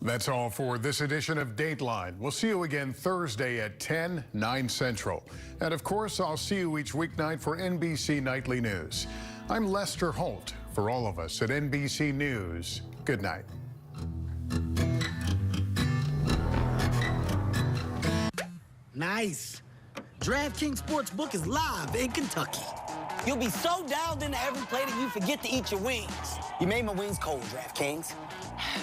That's all for this edition of Dateline. We'll see you again Thursday at 10, 9 Central. And of course, I'll see you each weeknight for NBC Nightly News. I'm Lester Holt. For all of us at NBC News, good night. Nice. DraftKings Sportsbook is live in Kentucky. You'll be so dialed into every play that you forget to eat your wings. You made my wings cold, DraftKings.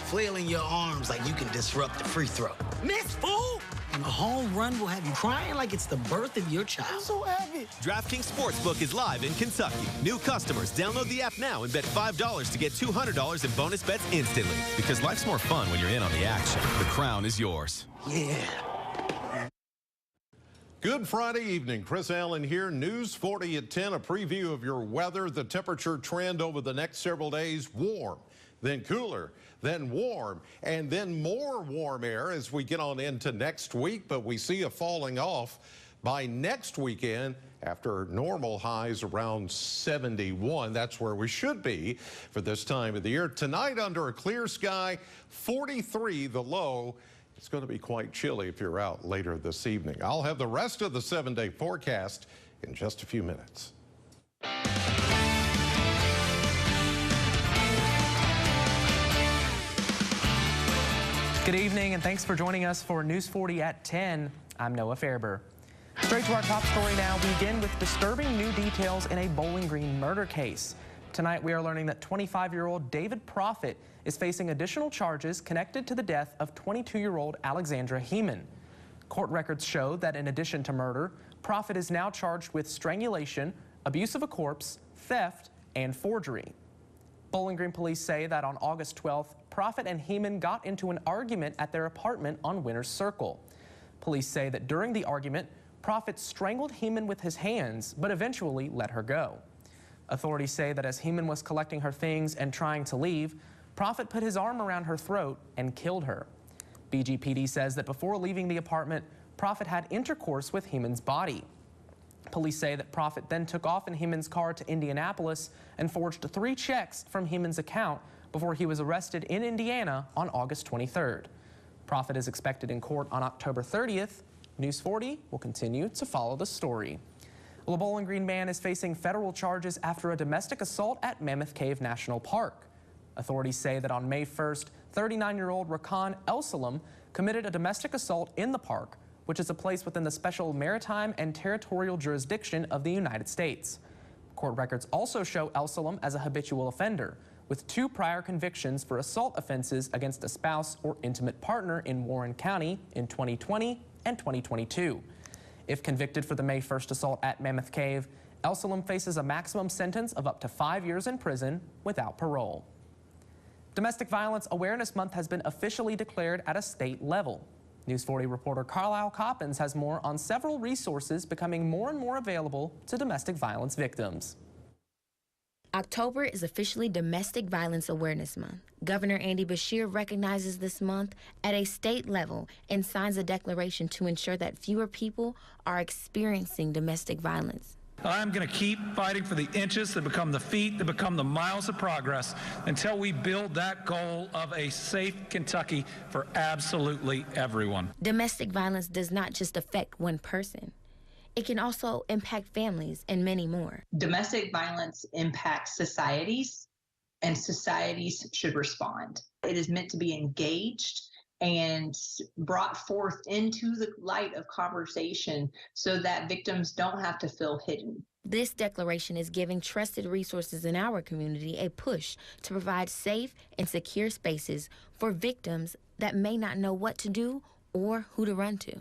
Flailing your arms like you can disrupt the free throw. Miss, fool! And a home run will have you crying like it's the birth of your child. I'm so happy. DraftKings Sportsbook is live in Kentucky. New customers, download the app now and bet $5 to get $200 in bonus bets instantly. Because life's more fun when you're in on the action. The crown is yours. Yeah. Good Friday evening. Chris Allen here. News 40 at 10, a preview of your weather. The temperature trend over the next several days, warm, then cooler, then warm, and then more warm air as we get on into next week. But we see a falling off by next weekend after normal highs around 71. That's where we should be for this time of the year. Tonight under a clear sky, 43 the low. It's going to be quite chilly if you're out later this evening. I'll have the rest of the 7-day forecast in just a few minutes. Good evening, and thanks for joining us for News 40 at 10. I'm Noah Fairber. Straight to our top story now. We begin with disturbing new details in a Bowling Green murder case. Tonight, we are learning that 25-year-old David Proffitt is facing additional charges connected to the death of 22-year-old Alexandra Heeman. Court records show that in addition to murder, Proffitt is now charged with strangulation, abuse of a corpse, theft, and forgery. Bowling Green police say that on August 12th, Proffitt and Heeman got into an argument at their apartment on Winter's Circle. Police say that during the argument, Proffitt strangled Heeman with his hands, but eventually let her go. Authorities say that as Heeman was collecting her things and trying to leave, Proffitt put his arm around her throat and killed her. BGPD says that before leaving the apartment, Proffitt had intercourse with Heeman's body. Police say that Proffitt then took off in Heeman's car to Indianapolis and forged 3 checks from Heeman's account before he was arrested in Indiana on August 23rd. Proffitt is expected in court on October 30th. News 40 will continue to follow the story. Well, a Bowling Green man is facing federal charges after a domestic assault at Mammoth Cave National Park. Authorities say that on May 1st, 39-year-old Rakan El-Salam committed a domestic assault in the park, which is a place within the special maritime and territorial jurisdiction of the United States. Court records also show El-Salam as a habitual offender, with 2 prior convictions for assault offenses against a spouse or intimate partner in Warren County in 2020 and 2022. If convicted for the May 1st assault at Mammoth Cave, El-Salam faces a maximum sentence of up to 5 years in prison without parole. Domestic Violence Awareness Month has been officially declared at a state level. News 40 reporter Carlisle Coppins has more on several resources becoming more and more available to domestic violence victims. October is officially Domestic Violence Awareness Month. Governor Andy Beshear recognizes this month at a state level and signs a declaration to ensure that fewer people are experiencing domestic violence. I'm going to keep fighting for the inches that become the feet, that become the miles of progress until we build that goal of a safe Kentucky for absolutely everyone. Domestic violence does not just affect one person. It can also impact families and many more. Domestic violence impacts societies, and societies should respond. It is meant to be engaged and brought forth into the light of conversation so that victims don't have to feel hidden. This declaration is giving trusted resources in our community a push to provide safe and secure spaces for victims that may not know what to do or who to run to.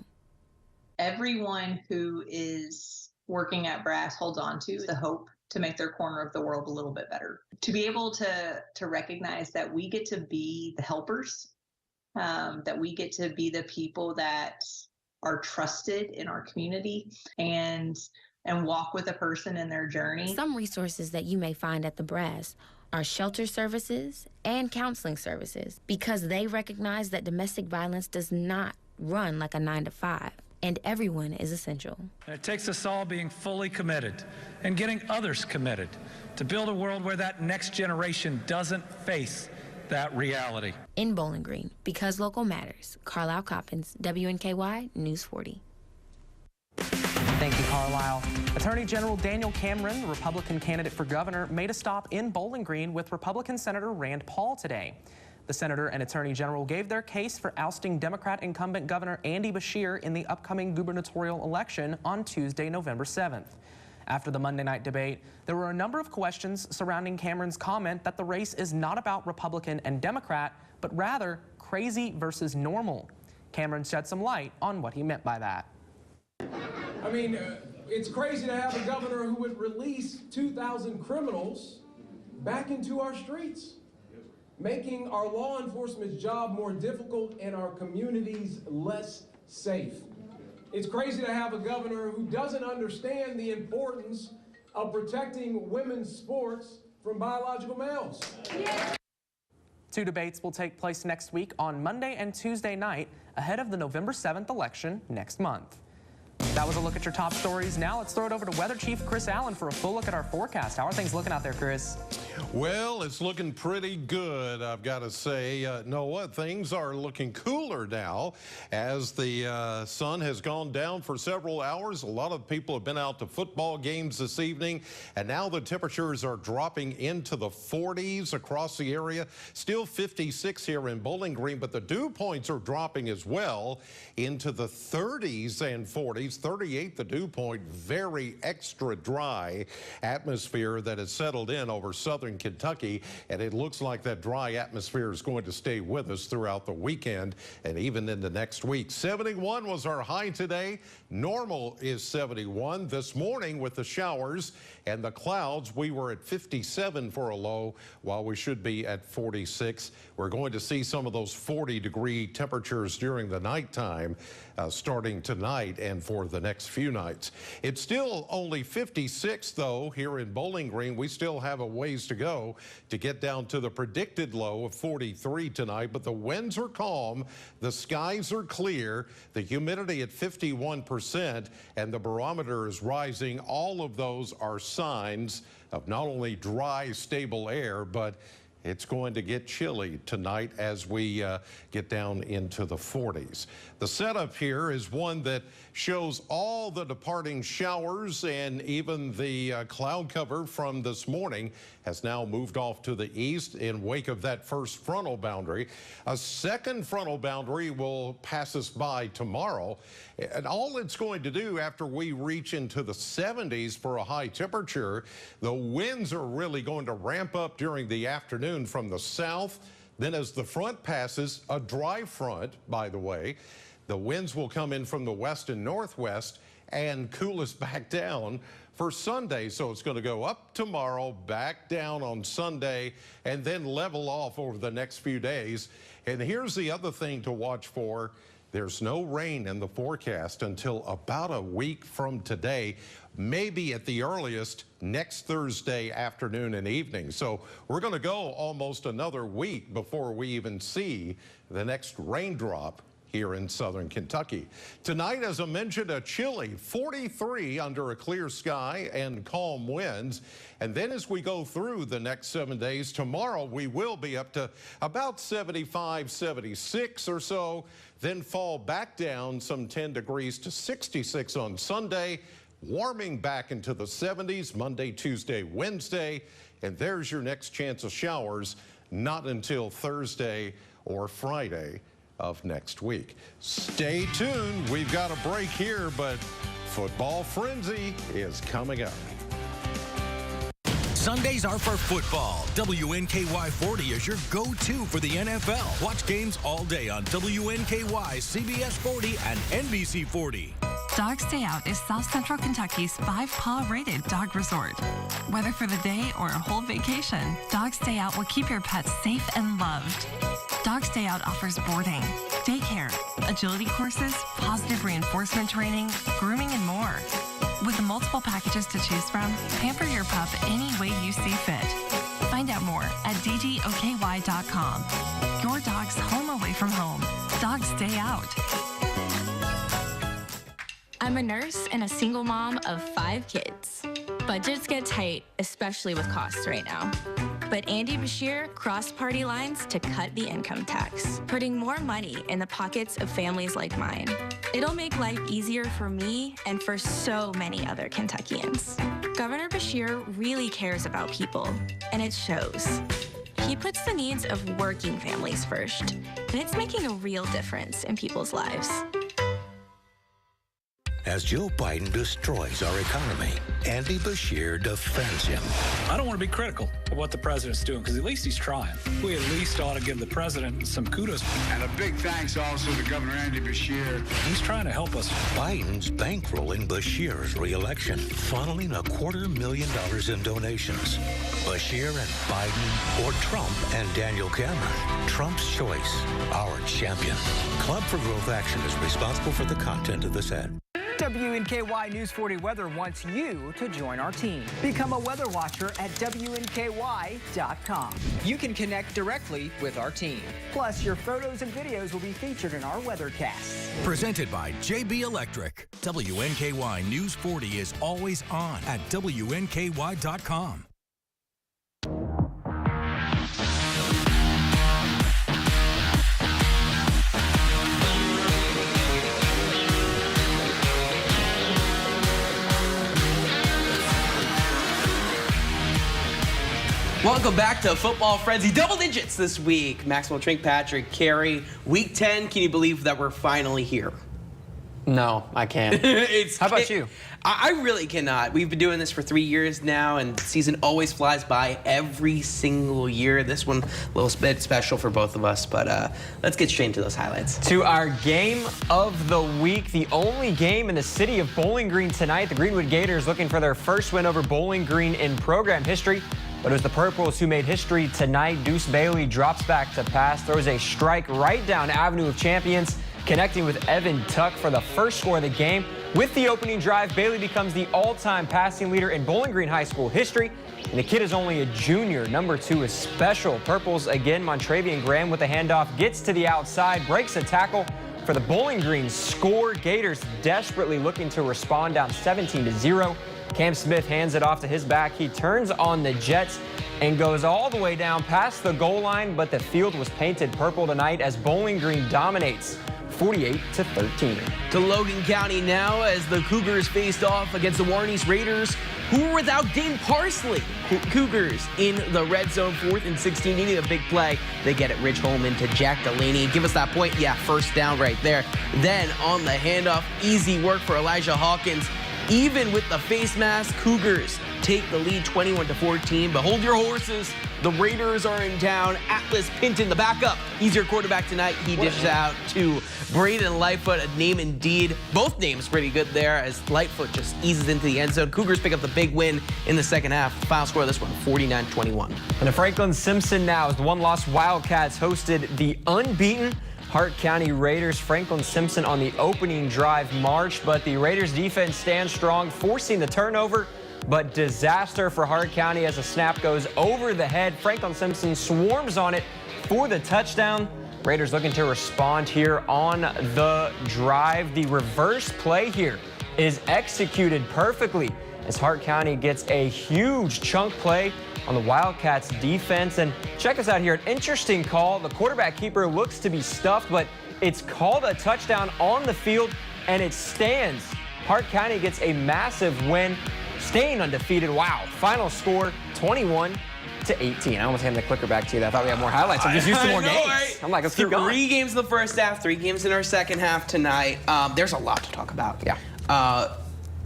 Everyone who is working at Brass holds on to the hope to make their corner of the world a little bit better. To be able to recognize that we get to be the helpers, that we get to be the people that are trusted in our community and walk with a person in their journey. Some resources that you may find at the Brass are shelter services and counseling services because they recognize that domestic violence does not run like a 9-to-5. And everyone is essential. It takes us all being fully committed and getting others committed to build a world where that next generation doesn't face that reality. In Bowling Green, because local matters, Carlisle Coppins, WNKY News 40. Thank you, Carlisle. Attorney General Daniel Cameron, Republican candidate for governor, made a stop in Bowling Green with Republican Senator Rand Paul today. The senator and attorney general gave their case for ousting Democrat incumbent Governor Andy Beshear in the upcoming gubernatorial election on Tuesday, November 7th. After the Monday night debate, there were a number of questions surrounding Cameron's comment that the race is not about Republican and Democrat, but rather crazy versus normal. Cameron shed some light on what he meant by that. I mean, it's crazy to have a governor who would release 2,000 criminals back into our streets, making our law enforcement's job more difficult and our communities less safe. It's crazy to have a governor who doesn't understand the importance of protecting women's sports from biological males. Yeah. 2 debates will take place next week on Monday and Tuesday night ahead of the November 7th election next month. That was a look at your top stories. Now let's throw it over to Weather Chief Chris Allen for a full look at our forecast. How are things looking out there, Chris? Well, it's looking pretty good, I've got to say. Noah, things are looking cooler now as the sun has gone down for several hours. A lot of people have been out to football games this evening, and now the temperatures are dropping into the 40s across the area. Still 56 here in Bowling Green, but the dew points are dropping as well into the 30s and 40s. 38 the dew point, very extra dry atmosphere that has settled in over southern Kentucky, and it looks like that dry atmosphere is going to stay with us throughout the weekend and even into next week. 71 was our high today. Normal is 71. This morning with the showers and the clouds, we were at 57 for a low, while we should be at 46. We're going to see some of those 40-degree temperatures during the nighttime starting tonight and for the next few nights. It's still only 56, though, here in Bowling Green. We still have a ways to go to get down to the predicted low of 43 tonight, but the winds are calm, the skies are clear, the humidity at 51%, and the barometer is rising. All of those are signs of not only dry, stable air, but it's going to get chilly tonight as we get down into the 40s. The setup here is one that shows all the departing showers, and even the cloud cover from this morning has now moved off to the east in wake of that first frontal boundary. A second frontal boundary will pass us by tomorrow, and all it's going to do after we reach into the 70s for a high temperature, the winds are really going to ramp up during the afternoon from the south. Then as the front passes, a dry front, by the way, the winds will come in from the west and northwest and cool us back down for Sunday. So it's going to go up tomorrow, back down on Sunday, and then level off over the next few days. And here's the other thing to watch for. There's no rain in the forecast until about a week from today, maybe at the earliest next Thursday afternoon and evening. So we're going to go almost another week before we even see the next raindrop here in southern Kentucky. Tonight, as I mentioned, a chilly 43 under a clear sky and calm winds. And then as we go through the next 7 days, tomorrow we will be up to about 75, 76 or so, then fall back down some 10 degrees to 66 on Sunday, warming back into the 70s Monday, Tuesday, Wednesday. And there's your next chance of showers, not until Thursday or Friday of next week. Stay tuned. We've got a break here, but Football Frenzy is coming up. Sundays are for football. WNKY 40 is your go-to for the NFL. Watch games all day on WNKY, CBS 40, and NBC 40. Dog Stay Out is South Central Kentucky's 5-paw rated dog resort. Whether for the day or a whole vacation, Dog Stay Out will keep your pets safe and loved. Dog Stay Out offers boarding, daycare, agility courses, positive reinforcement training, grooming, and more. With multiple packages to choose from, pamper your pup any way you see fit. Find out more at dgoky.com. Your dog's home away from home. Dog Stay Out. I'm a nurse and a single mom of 5 kids. Budgets get tight, especially with costs right now. But Andy Beshear crossed party lines to cut the income tax, putting more money in the pockets of families like mine. It'll make life easier for me and for so many other Kentuckians. Governor Beshear really cares about people, and it shows. He puts the needs of working families first, and it's making a real difference in people's lives. As Joe Biden destroys our economy, Andy Beshear defends him. I don't want to be critical of what the president's doing, because at least he's trying. We at least ought to give the president some kudos. And a big thanks also to Governor Andy Beshear. He's trying to help us. Biden's bankrolling Beshear's re-election, funneling $250,000 in donations. Beshear and Biden, or Trump and Daniel Cameron. Trump's choice, our champion. Club for Growth Action is responsible for the content of this ad. WNKY News 40 Weather wants you to join our team. Become a weather watcher at WNKY.com. You can connect directly with our team. Plus, your photos and videos will be featured in our weathercasts. Presented by JB Electric. WNKY News 40 is always on at WNKY.com. Welcome back to Football Frenzy. Double digits this week. Maxwell, Trink, Patrick, Carey. Week 10, can you believe that we're finally here? No, I can't. How about you? I really cannot. We've been doing this for 3 years now, and the season always flies by every single year. This one a little bit special for both of us, but let's get straight into those highlights. To our game of the week, the only game in the city of Bowling Green tonight. The Greenwood Gators looking for their first win over Bowling Green in program history. But it was the Purples who made history tonight. Deuce Bailey drops back to pass, throws a strike right down Avenue of Champions, connecting with Evan Tuck for the first score of the game. With the opening drive, Bailey becomes the all-time passing leader in Bowling Green High School history. And the kid is only a junior. Number 2 is special. Purples again, Montravian Graham with the handoff, gets to the outside, breaks a tackle for the Bowling Green score. Gators desperately looking to respond, down 17-0. Cam Smith hands it off to his back. He turns on the Jets and goes all the way down past the goal line, but the field was painted purple tonight as Bowling Green dominates 48-13. To Logan County now as the Cougars faced off against the Warnese Raiders, who were without Dane Parsley. Cougars in the red zone, 4th and 16, needing a big play. They get it, Rich Holman to Jack Delaney. Give us that point. Yeah, first down right there. Then on the handoff, easy work for Elijah Hawkins. Even with the face mask, Cougars take the lead 21-14. But hold your horses. The Raiders are in town. Atlas Pinton, the backup. He's your quarterback tonight. He dishes out to Braden Lightfoot, a name indeed. Both names pretty good there as Lightfoot just eases into the end zone. Cougars pick up the big win in the second half. Final score of this one, 49-21. And the Franklin Simpson now as the one-loss Wildcats hosted the unbeaten Hart County Raiders. Franklin Simpson on the opening drive marched, but the Raiders defense stands strong, forcing the turnover. But disaster for Hart County as a snap goes over the head. Franklin Simpson swarms on it for the touchdown. Raiders looking to respond here on the drive. The reverse play here is executed perfectly as Hart County gets a huge chunk play on the Wildcats defense. And check us out here, an interesting call. The quarterback keeper looks to be stuffed, but it's called a touchdown on the field, and it stands. Hart County gets a massive win, staying undefeated. Wow. Final score, 21-18. I almost handed the clicker back to you. I thought we had more highlights. I'm just used to more games. Right? I'm like, let's keep going. 3 games in the first half, 3 games in our second half tonight. There's a lot to talk about. Yeah.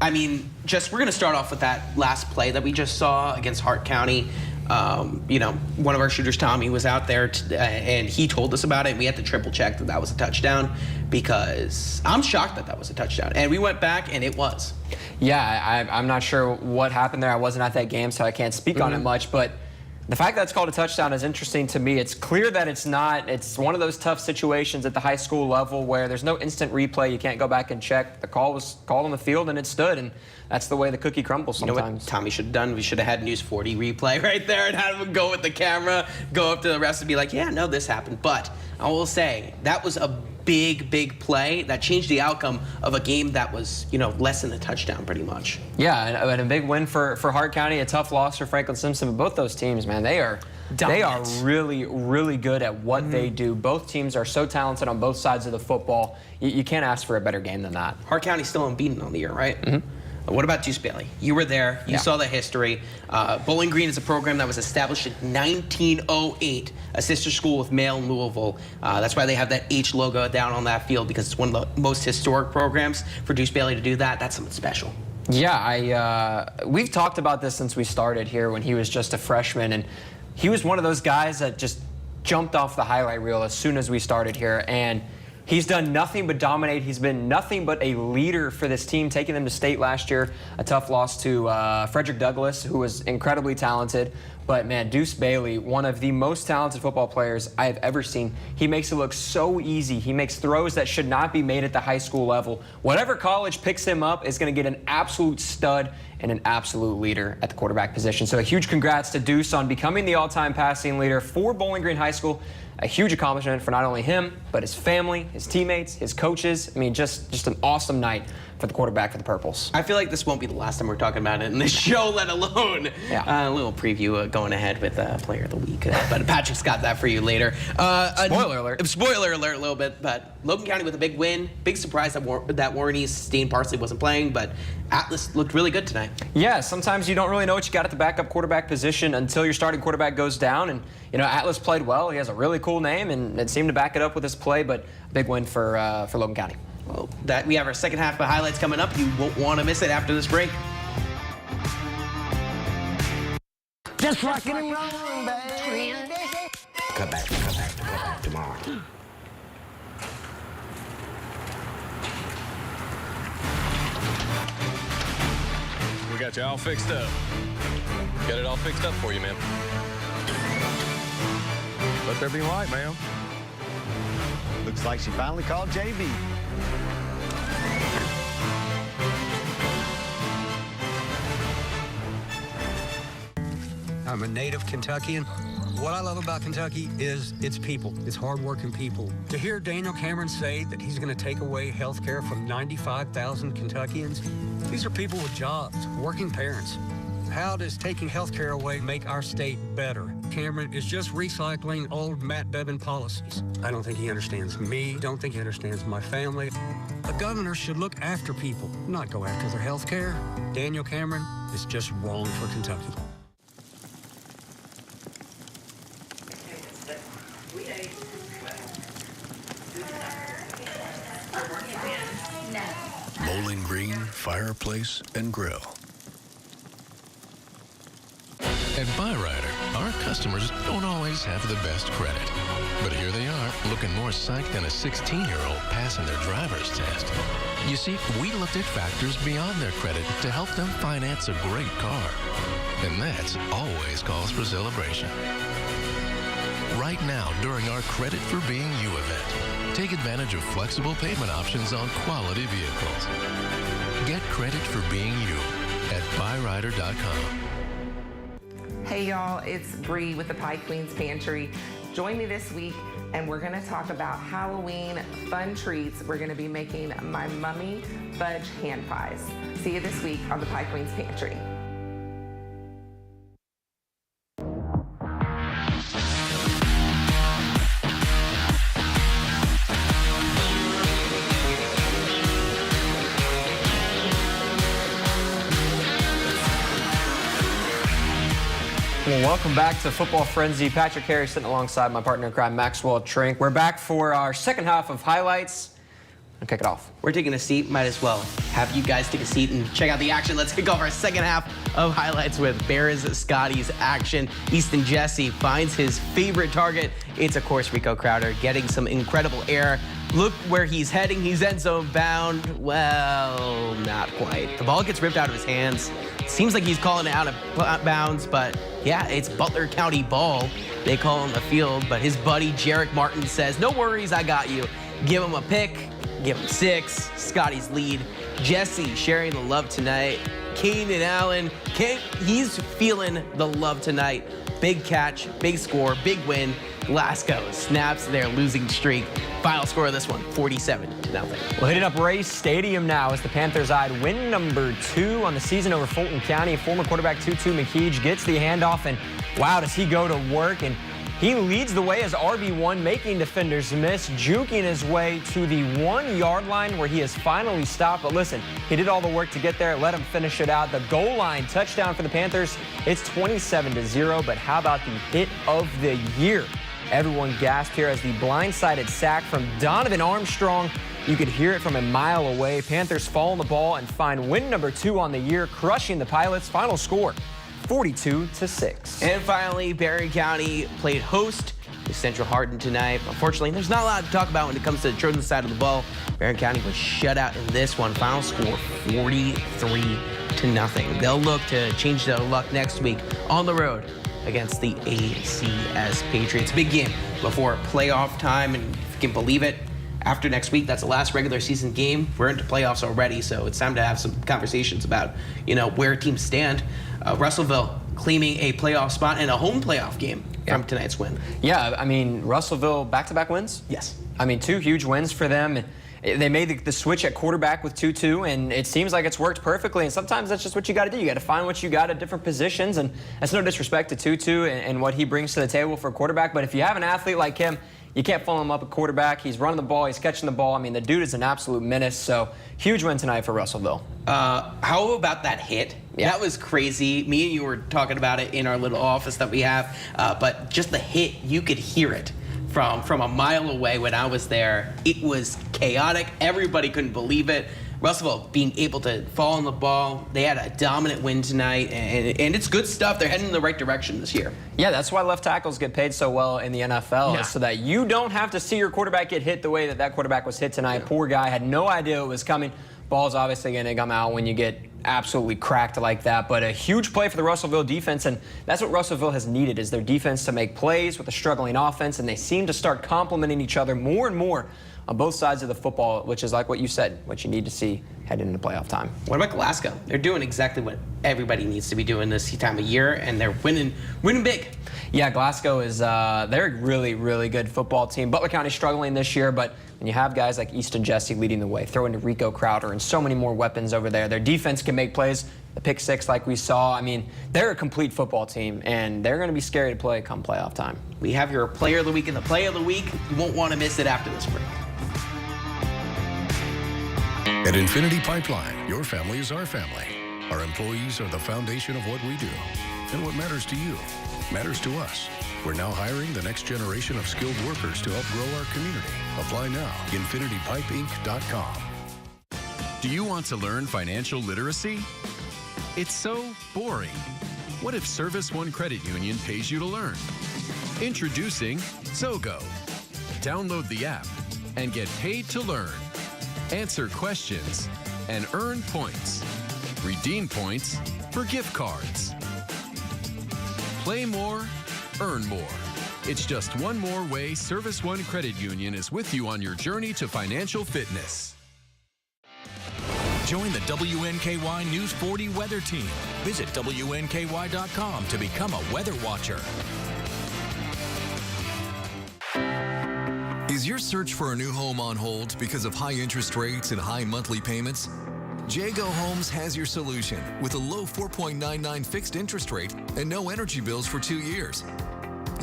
I mean, we're going to start off with that last play that we just saw against Hart County. One of our shooters, Tommy, was out there and he told us about it. And we had to triple check that was a touchdown because I'm shocked that was a touchdown. And we went back and it was. Yeah, I'm not sure what happened there. I wasn't at that game, so I can't speak on it much. But the fact that it's called a touchdown is interesting to me. It's clear that it's not. It's one of those tough situations at the high school level where there's no instant replay. You can't go back and check. The call was called on the field and it stood, and that's the way the cookie crumbles sometimes. You know what Tommy should have done? We should have had News 40 replay right there and had him go with the camera, go up to the rest and be like, yeah, no, this happened. But I will say that was a big play that changed the outcome of a game that was, less than a touchdown pretty much. Yeah, and a big win for Hart County, a tough loss for Franklin Simpson. But both those teams, man, they are They are really, really good at what they do. Both teams are so talented on both sides of the football. You can't ask for a better game than that. Hart County's still unbeaten on the year, right? What about Deuce Bailey? You were there. You saw the history. Bowling Green is a program that was established in 1908, a sister school with Male in Louisville. That's why they have that H logo down on that field, because it's one of the most historic programs. For Deuce Bailey to do that, that's something special. Yeah, we've talked about this since we started here when he was just a freshman, and he was one of those guys that just jumped off the highlight reel as soon as we started here, and he's done nothing but dominate. He's been nothing but a leader for this team, taking them to state last year. A tough loss to Frederick Douglass, who was incredibly talented. But, man, Deuce Bailey, one of the most talented football players I have ever seen. He makes it look so easy. He makes throws that should not be made at the high school level. Whatever college picks him up is going to get an absolute stud and an absolute leader at the quarterback position. So a huge congrats to Deuce on becoming the all-time passing leader for Bowling Green High School. A huge accomplishment for not only him, but his family, his teammates, his coaches. I mean, just an awesome night for the quarterback for the Purples. I feel like this won't be the last time we're talking about it in this show, let alone a little preview going ahead with Player of the Week. But Patrick's got that for you later. Spoiler alert. Spoiler alert a little bit, but Logan County with a big win. Big surprise that Warren East, Steen Parsley wasn't playing, but Atlas looked really good tonight. Yeah, sometimes you don't really know what you got at the backup quarterback position until your starting quarterback goes down. And, you know, Atlas played well. He has a really cool name and seemed to back it up with his play, but a big win for Logan County. Well, we have our second half of highlights coming up. You won't want to miss it after this break. Just rockin' and rollin', baby. Come back tomorrow. We got you all fixed up. Got it all fixed up for you, man. Let there be light, ma'am. Looks like she finally called JB. I'm a native Kentuckian. What I love about Kentucky is its people. It's hardworking people. To hear Daniel Cameron say that he's going to take away health care from 95,000 Kentuckians, these are people with jobs, working parents. How does taking health care away make our state better? Cameron is just recycling old Matt Bevin policies. I don't think he understands me, don't think he understands my family. A governor should look after people, not go after their health care. Daniel Cameron is just wrong for Kentucky. Bowling Green Fireplace and Grill. At Byrider, our customers don't always have the best credit. But here they are, looking more psyched than a 16-year-old passing their driver's test. You see, we looked at factors beyond their credit to help them finance a great car. And that's always cause for celebration. Right now, during our Credit for Being You event, take advantage of flexible payment options on quality vehicles. Get credit for being you at buyrider.com. Hey y'all, it's Bree with the Pie Queen's Pantry. Join me this week and we're gonna talk about Halloween fun treats. We're gonna be making my mummy fudge hand pies. See you this week on the Pie Queen's Pantry. Well, welcome back to Football Frenzy. Patrick Harry sitting alongside my partner in crime, Maxwell Trink. We're back for our second half of highlights. I'll kick it off. We're taking a seat. Might as well have you guys take a seat and check out the action. Let's kick off our second half of highlights with Bears Scotty's action. Easton Jesse finds his favorite target. It's, of course, Rico Crowder getting some incredible air. Look where he's heading. He's end zone bound. Well, not quite. The ball gets ripped out of his hands. Seems like he's calling it out of bounds, but yeah, it's Butler County ball. They call on the field, but his buddy Jarek Martin says, no worries, I got you. Give him a pick, give him 6. Scotty's lead. Jesse sharing the love tonight. Keenan Allen, he's feeling the love tonight. Big catch, big score, big win. Glasgow snaps their losing streak. Final score of this one, 47-0. We'll hit it up Ray Stadium now as the Panthers eyed win number 2 on the season over Fulton County. Former quarterback Tutu McKeege gets the handoff, and wow, does he go to work, and he leads the way as RB1, making defenders miss, juking his way to the 1-yard line where he is finally stopped. But listen, he did all the work to get there. Let him finish it out. The goal line touchdown for the Panthers. It's 27-0, but how about the hit of the year? Everyone gasped here as the blindsided sack from Donovan Armstrong. You could hear it from a mile away. Panthers fall on the ball and find win number 2 on the year, crushing the Pilots. Final score, 42-6. And finally, Barry County played host to Central Hardin tonight. Unfortunately, there's not a lot to talk about when it comes to the Trojan side of the ball. Barry County was shut out in this one. Final score, 43-0. They'll look to change their luck next week on the road against the ACS Patriots. Big game before playoff time, and if you can believe it, after next week, that's the last regular season game. We're into playoffs already, so it's time to have some conversations about, where teams stand. Russellville claiming a playoff spot and a home playoff game from tonight's win. Yeah, I mean, Russellville back-to-back wins? Yes. I mean, 2 huge wins for them. They made the switch at quarterback with Tutu, and it seems like it's worked perfectly. And sometimes that's just what you got to do. You got to find what you got at different positions, and that's no disrespect to Tutu and what he brings to the table for a quarterback. But if you have an athlete like him, you can't follow him up at quarterback. He's running the ball. He's catching the ball. I mean, the dude is an absolute menace. So, huge win tonight for Russellville. How about that hit? Yeah. That was crazy. Me and you were talking about it in our little office that we have. But just the hit, you could hear it from a mile away when I was there. It was chaotic. Everybody couldn't believe it. Russellville being able to fall on the ball. They had a dominant win tonight, and it's good stuff. They're heading in the right direction this year. Yeah, that's why left tackles get paid so well in the NFL, so that you don't have to see your quarterback get hit the way that quarterback was hit tonight. Yeah. Poor guy had no idea it was coming. Ball's obviously going to come out when you get absolutely cracked like that. But a huge play for the Russellville defense, and that's what Russellville has needed, is their defense to make plays with a struggling offense, and they seem to start complementing each other more and more on both sides of the football, which is like what you said, what you need to see heading into playoff time. What about Glasgow? They're doing exactly what everybody needs to be doing this time of year, and they're winning big. Yeah, Glasgow is they're a really, really good football team. Butler County struggling this year, but when you have guys like Easton Jesse leading the way, throw in Rico Crowder and so many more weapons over there, their defense can make plays. The pick six like we saw, I mean, they're a complete football team, and they're going to be scary to play come playoff time. We have your player of the week and the play of the week. You won't want to miss it after this break. At Infinity Pipeline, your family is our family. Our employees are the foundation of what we do. And what matters to you matters to us. We're now hiring the next generation of skilled workers to help grow our community. Apply now. InfinityPipeInc.com. Do you want to learn financial literacy? It's so boring. What if Service One Credit Union pays you to learn? Introducing Zogo. Download the app and get paid to learn. Answer questions and earn points. Redeem points for gift cards. Play more, earn more. It's just one more way Service One Credit Union is with you on your journey to financial fitness. Join the WNKY News 40 weather team. Visit WNKY.com to become a weather watcher. Is your search for a new home on hold because of high interest rates and high monthly payments? Jago Homes has your solution with a low 4.99 fixed interest rate and no energy bills for 2 years.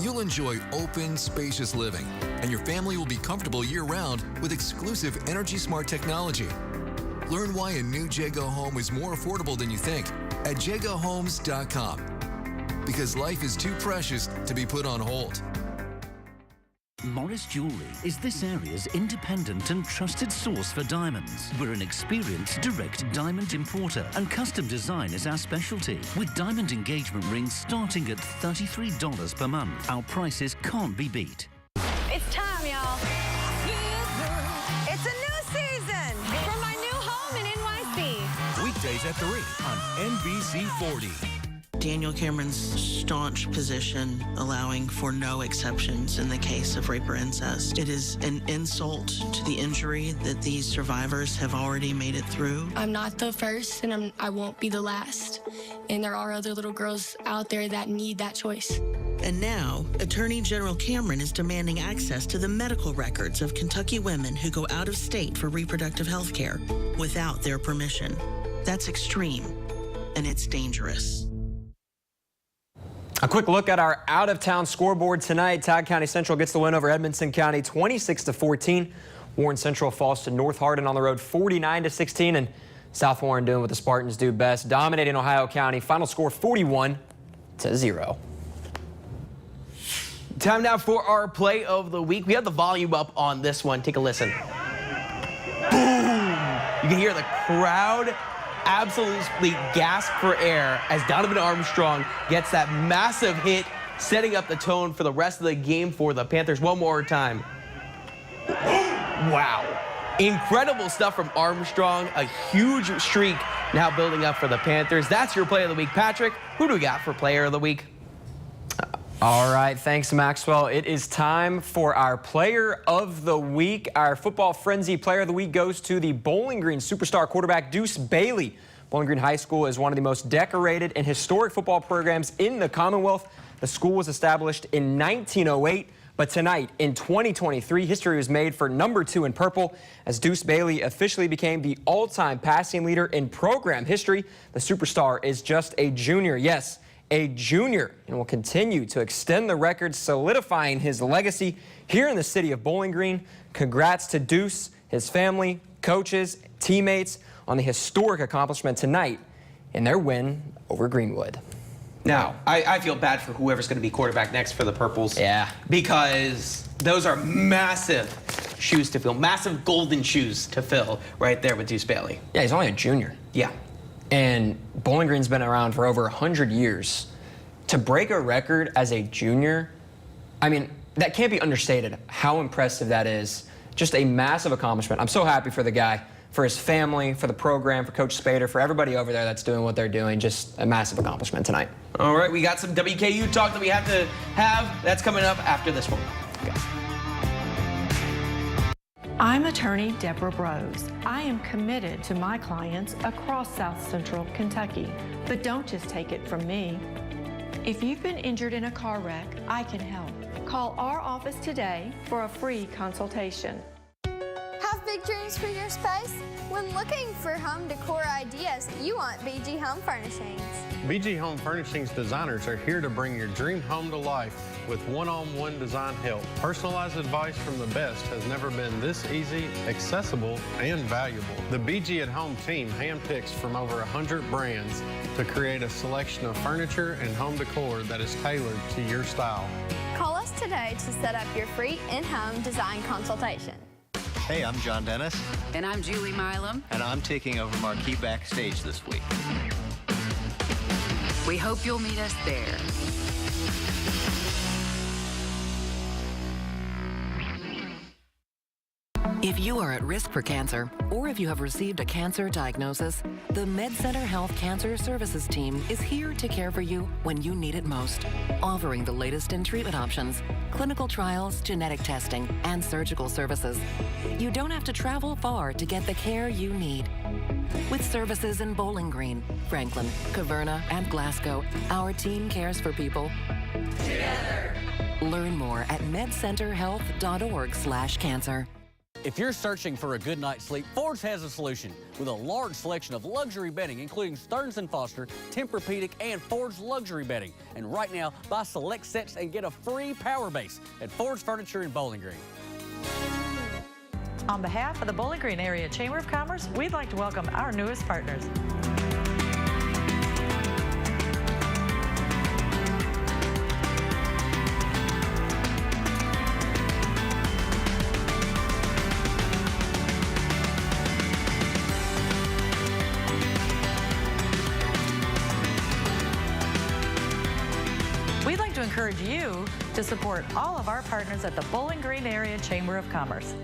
You'll enjoy open, spacious living, and your family will be comfortable year-round with exclusive Energy Smart technology. Learn why a new Jago home is more affordable than you think at jagohomes.com. Because life is too precious to be put on hold. Morris Jewelry is this area's independent and trusted source for diamonds. We're an experienced direct diamond importer, and custom design is our specialty, with diamond engagement rings starting at $33 per month. Our prices can't be beat. It's time, y'all. It's a new season for my new home in NYC. Weekdays at 3 on NBC 40. Daniel Cameron's staunch position allowing for no exceptions in the case of rape or incest. It is an insult to the injury that these survivors have already made it through. I'm not the first, and I won't be the last. And there are other little girls out there that need that choice. And now, Attorney General Cameron is demanding access to the medical records of Kentucky women who go out of state for reproductive health care without their permission. That's extreme, and it's dangerous. A quick look at our out-of-town scoreboard tonight. Todd County Central gets the win over Edmonson County 26-14. Warren Central falls to North Hardin on the road 49-16. And South Warren doing what the Spartans do best, dominating Ohio County. Final score 41-0. Time now for our play of the week. We have the volume up on this one. Take a listen. Boom! You can hear the crowd absolutely gasp for air as Donovan Armstrong gets that massive hit, setting up the tone for the rest of the game for the Panthers. One more time. Wow. Incredible stuff from Armstrong. A huge streak now building up for the Panthers. That's your play of the week. Patrick, who do we got for player of the week? All right, thanks, Maxwell. It is time for our player of the week. Our Football Frenzy player of the week goes to the Bowling Green superstar quarterback Deuce Bailey. Bowling Green High School is one of the most decorated and historic football programs in the Commonwealth. The school was established in 1908, but tonight in 2023, history was made for number 2 in purple as Deuce Bailey officially became the all-time passing leader in program history. The superstar is just a junior. Yes, a junior, and will continue to extend the record, solidifying his legacy here in the city of Bowling Green. Congrats to Deuce, his family, coaches, teammates on the historic accomplishment tonight in their win over Greenwood. Now, I feel bad for whoever's going to be quarterback next for the Purples. Yeah. Because those are massive shoes to fill, massive golden shoes to fill right there with Deuce Bailey. Yeah, he's only a junior. Yeah. And Bowling Green's been around for over 100 years. To break a record as a junior, I mean, that can't be understated how impressive that is. Just a massive accomplishment. I'm so happy for the guy, for his family, for the program, for Coach Spader, for everybody over there that's doing what they're doing. Just a massive accomplishment tonight. All right, we got some WKU talk that we have to have. That's coming up after this one. Okay. I'm attorney Deborah Brose. I am committed to my clients across South Central Kentucky. But don't just take it from me. If you've been injured in a car wreck, I can help. Call our office today for a free consultation. Have big dreams for your space? When looking for home decor ideas, you want BG Home Furnishings. BG Home Furnishings designers are here to bring your dream home to life with one-on-one design help. Personalized advice from the best has never been this easy, accessible, and valuable. The BG at Home team handpicks from over 100 brands to create a selection of furniture and home decor that is tailored to your style. Call us today to set up your free in-home design consultation. Hey, I'm John Dennis. And I'm Julie Milam. And I'm taking over Marquee Backstage this week. We hope you'll meet us there. If you are at risk for cancer, or if you have received a cancer diagnosis, the MedCenter Health Cancer Services team is here to care for you when you need it most, offering the latest in treatment options, clinical trials, genetic testing, and surgical services. You don't have to travel far to get the care you need. With services in Bowling Green, Franklin, Caverna, and Glasgow, our team cares for people together. Learn more at medcenterhealth.org/cancer. If you're searching for a good night's sleep, Ford's has a solution. With a large selection of luxury bedding, including Stearns & Foster, Tempur-Pedic, and Ford's luxury bedding. And right now, buy select sets and get a free power base at Ford's Furniture in Bowling Green. On behalf of the Bowling Green Area Chamber of Commerce, we'd like to welcome our newest partners. We'd like to encourage you to support all of our partners at the Bowling Green Area Chamber of Commerce.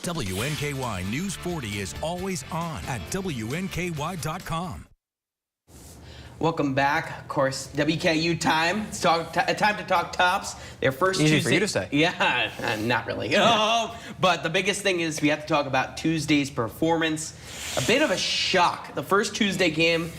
WNKY News 40 is always on at WNKY.com. Welcome back. Of course, WKU time. It's time to talk tops. Their first Easy Tuesday. for you to say. Yeah, not really. But the biggest thing is we have to talk about Tuesday's performance. A bit of a shock. The first Tuesday game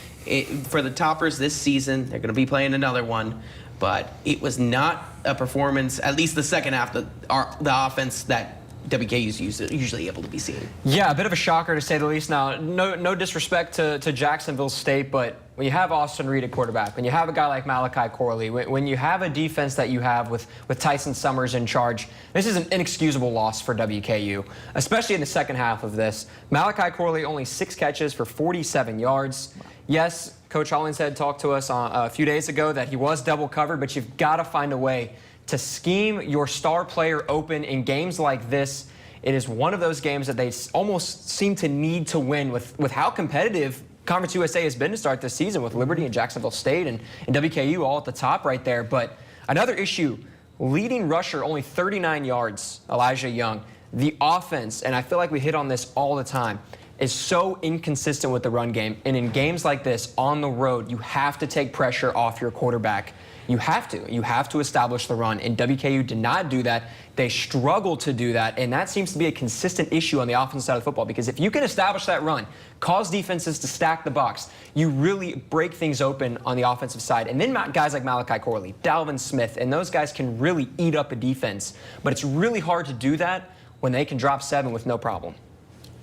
for the toppers this season. They're going to be playing another one. But it was not a performance, at least the second half, the offense that WKU is usually able to be seen. Yeah, a bit of a shocker to say the least. Now, no disrespect to Jacksonville State, but when you have Austin Reed at quarterback, when you have a guy like Malachi Corley, when you have a defense that you have with Tyson Summers in charge, this is an inexcusable loss for WKU, especially in the second half of this. Malachi Corley only 6 catches for 47 yards. Yes, Coach Hollingshead talked to us a few days ago that he was double covered, but you've got to find a way to scheme your star player open in games like this. It is one of those games that they almost seem to need to win with how competitive Conference USA has been to start this season with Liberty and Jacksonville State and WKU all at the top right there. But another issue, leading rusher, only 39 yards, Elijah Young. The offense, and I feel like we hit on this all the time, is so inconsistent with the run game. And in games like this, on the road, you have to take pressure off your quarterback. You have to. You have to establish the run. And WKU did not do that. They struggled to do that. And that seems to be a consistent issue on the offensive side of football, because if you can establish that run, cause defenses to stack the box, you really break things open on the offensive side. And then guys like Malachi Corley, Dalvin Smith, and those guys can really eat up a defense. But it's really hard to do that when they can drop 7 with no problem.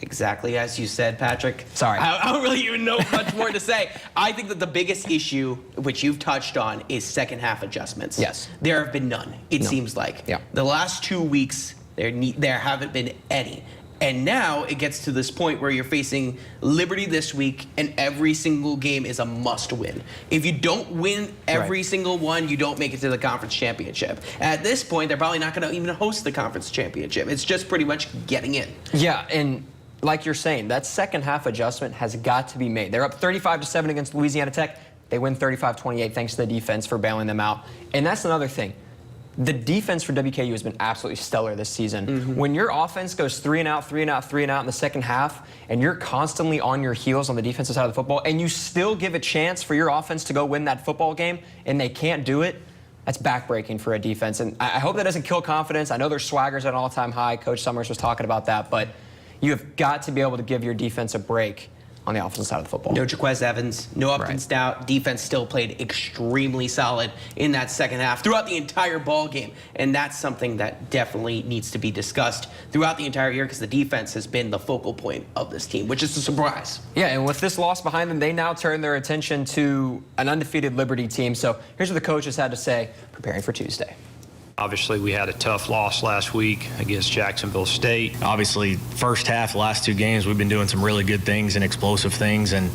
Exactly as you said, Patrick. Sorry. I don't really even know much more to say. I think that the biggest issue, which you've touched on, is second half adjustments. Yes. There have been none, it seems like. Yeah. The last 2 weeks, there haven't been any. And now it gets to this point where you're facing Liberty this week, and every single game is a must win. If you don't win every single one, you don't make it to the conference championship. At this point, they're probably not going to even host the conference championship. It's just pretty much getting in. Yeah, and like you're saying, that second half adjustment has got to be made. They're up 35-7 against Louisiana Tech. They win 35-28 thanks to the defense for bailing them out. And that's another thing. The defense for WKU has been absolutely stellar this season. When your offense goes 3 and out, 3 and out, 3 and out in the second half, and you're constantly on your heels on the defensive side of the football, and you still give a chance for your offense to go win that football game, and they can't do it, that's backbreaking for a defense. And I hope that doesn't kill confidence. I know their swagger's at an all-time high. Coach Summers was talking about that, but you have got to be able to give your defense a break on the offensive side of the football. No Jaquez Evans, no Upton's doubt. Defense still played extremely solid in that second half throughout the entire ball game. And that's something that definitely needs to be discussed throughout the entire year, because the defense has been the focal point of this team, which is a surprise. Yeah, and with this loss behind them, they now turn their attention to an undefeated Liberty team. So here's what the coaches had to say preparing for Tuesday. Obviously, we had a tough loss last week against Jacksonville State. Obviously, first half, the last 2 games, we've been doing some really good things and explosive things. And,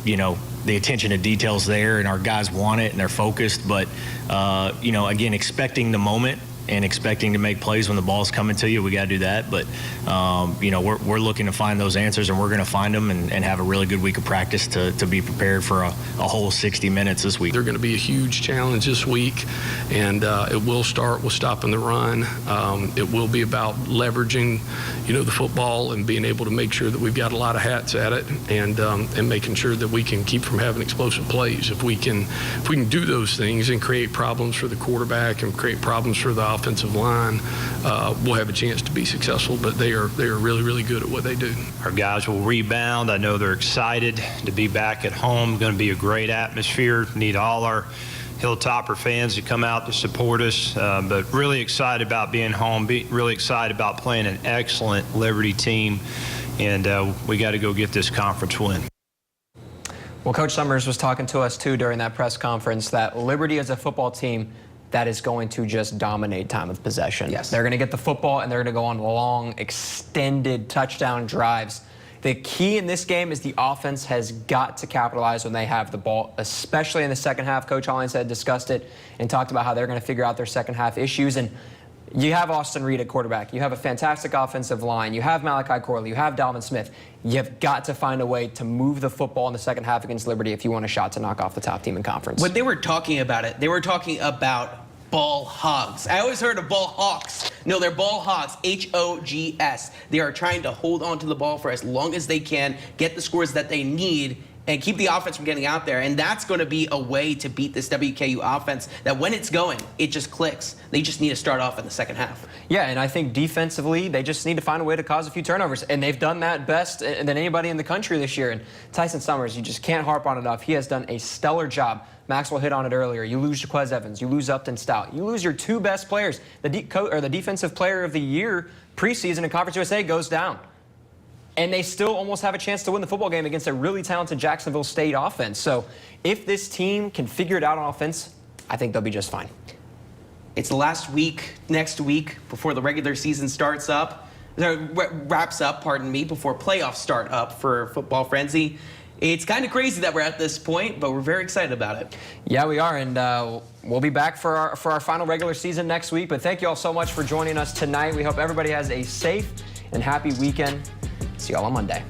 you know, the attention to details there, and our guys want it and they're focused. But, you know, again, expecting the moment and expecting to make plays when the ball's coming to you, we got to do that. But, you know, we're looking to find those answers, and we're going to find them and have a really good week of practice to be prepared for a whole 60 minutes this week. They're going to be a huge challenge this week, and it will start with stopping the run. It will be about leveraging, you know, the football and being able to make sure that we've got a lot of hats at it, and making sure that we can keep from having explosive plays. If we can do those things and create problems for the quarterback and create problems for the offensive line, we'll have a chance to be successful. But they are really, really good at what they do. Our guys will rebound. I know they're excited to be back at home. Going to be a great atmosphere. Need all our Hilltopper fans to come out to support us. But really excited about being home. Really excited about playing an excellent Liberty team. And we got to go get this conference win. Well, Coach Summers was talking to us, too, during that press conference that Liberty is a football team that is going to just dominate time of possession. Yes. They're going to get the football, and they're going to go on long, extended touchdown drives. The key in this game is the offense has got to capitalize when they have the ball, especially in the second half. Coach Hollingshead discussed it and talked about how they're going to figure out their second half issues. And you have Austin Reed at quarterback. You have a fantastic offensive line. You have Malachi Corley. You have Dalvin Smith. You've got to find a way to move the football in the second half against Liberty if you want a shot to knock off the top team in conference. When they were talking about it, they were talking about ball hogs. I always heard of ball hawks. No, they're ball hogs, H-O-G-S. They are trying to hold on to the ball for as long as they can, get the scores that they need, and keep the offense from getting out there. And that's going to be a way to beat this WKU offense, that when it's going, it just clicks. They just need to start off in the second half. Yeah, and I think defensively, they just need to find a way to cause a few turnovers. And they've done that best than anybody in the country this year. And Tyson Summers, you just can't harp on enough. He has done a stellar job. Maxwell hit on it earlier. You lose Jaquez Evans. You lose Upton Stout. You lose your 2 best players. The defensive player of the year preseason and Conference USA goes down. And they still almost have a chance to win the football game against a really talented Jacksonville State offense. So if this team can figure it out on offense, I think they'll be just fine. It's the last week, next week, before the regular season wraps up, before playoffs start up for Football Frenzy. It's kind of crazy that we're at this point, but we're very excited about it. Yeah, we are, and we'll be back for our final regular season next week. But thank you all so much for joining us tonight. We hope everybody has a safe and happy weekend. See you all on Monday.